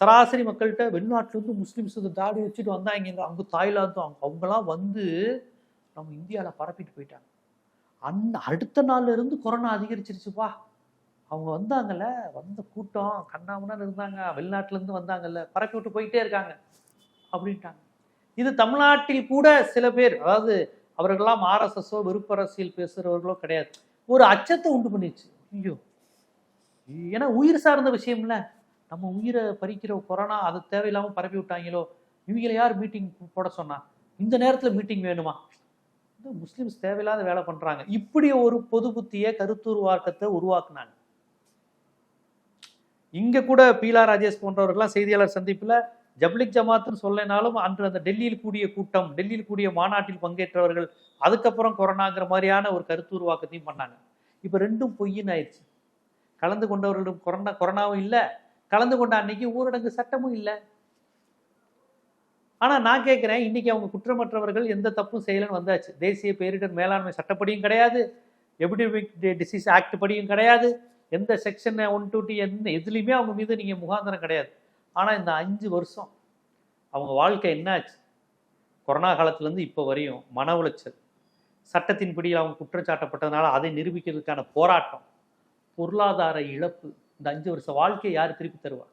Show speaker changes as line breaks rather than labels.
சராசரி மக்கள்கிட்ட வெளிநாட்டிலேருந்து முஸ்லீம்ஸ் தாடி வச்சுட்டு வந்தாங்க. அங்கே தாய்லாந்து அவங்கெல்லாம் வந்து நம்ம இந்தியாவில் பரப்பிட்டு போயிட்டாங்க. அடுத்த நாள்ல இருந்து கொரோனா அதிகரிச்சிருச்சுப்பா. அவங்க வந்தாங்கல்ல, வந்த கூட்டம் கண்ணாமண்ணான்னு இருந்தாங்க, வெளிநாட்டிலேருந்து வந்தாங்கல்ல, பரப்பி விட்டு போயிட்டே இருக்காங்க அப்படின்ட்டாங்க. இது தமிழ்நாட்டில் கூட சில பேர், அதாவது அவர்களெல்லாம் ஆர்எஸ்எஸோ விருப்ப அரசியல் பேசுகிறவர்களோ கிடையாது, ஒரு அச்சத்தை உண்டு பண்ணிச்சு. ஐயோ, ஏன்னா உயிர் சார்ந்த விஷயம்ல, நம்ம உயிரை பறிக்கிற கொரோனா அதை தேவையில்லாமல் பரப்பி விட்டாங்களோ, இவங்களை யார் மீட்டிங் போட சொன்னா, இந்த நேரத்தில் மீட்டிங் வேணுமா, முஸ்லிம்ஸ் தேவையில்லாத வேலை பண்றாங்க, இப்படி ஒரு பொது புத்திய கருத்துருவாக்கத்தை உருவாக்குனாங்க. இங்க கூட பீலா ராஜேஷ் போன்றவர்கள்லாம் செய்தியாளர் சந்திப்புல ஜப்லிக் ஜமாத்துன்னு சொல்லனாலும் அன்று அந்த டெல்லியில் கூடிய கூட்டம், டெல்லியில் கூடிய மாநாட்டில் பங்கேற்றவர்கள் அதுக்கப்புறம் கொரோனாங்கிற மாதிரியான ஒரு கருத்து உருவாக்கத்தையும் பண்ணாங்க. இப்ப ரெண்டும் பொய்ன்னு ஆயிடுச்சு. கலந்து கொண்டவர்களும் கொரோனாவும் இல்லை, கலந்து கொண்ட அன்னைக்கு ஊரடங்கு சட்டமும் இல்லை. ஆனா நான் கேட்கிறேன், இன்னைக்கு அவங்க குற்றமற்றவர்கள், எந்த தப்பும் செய்யலன்னு வந்தாச்சு. தேசிய பேரிடர் மேலாண்மை சட்டப்படியும் கிடையாது, எபிடமிக் டிசீஸ் ஆக்ட் படியும் கிடையாது, எந்த செக்ஷன் 120 எதுலையுமே அவங்க மீது நீங்க முகாந்திரம் கிடையாது. ஆனா இந்த 5 வருஷம் அவங்க வாழ்க்கை என்னாச்சு? கொரோனா காலத்துலேருந்து இப்போ வரையும் மன உளைச்சல், சட்டத்தின்படி அவங்க குற்றச்சாட்டப்பட்டதுனால அதை நிரூபிக்கிறதுக்கான போராட்டம், பொருளாதார இழப்பு. இந்த 5 வருஷ வாழ்க்கையை யார் திருப்பி தருவா?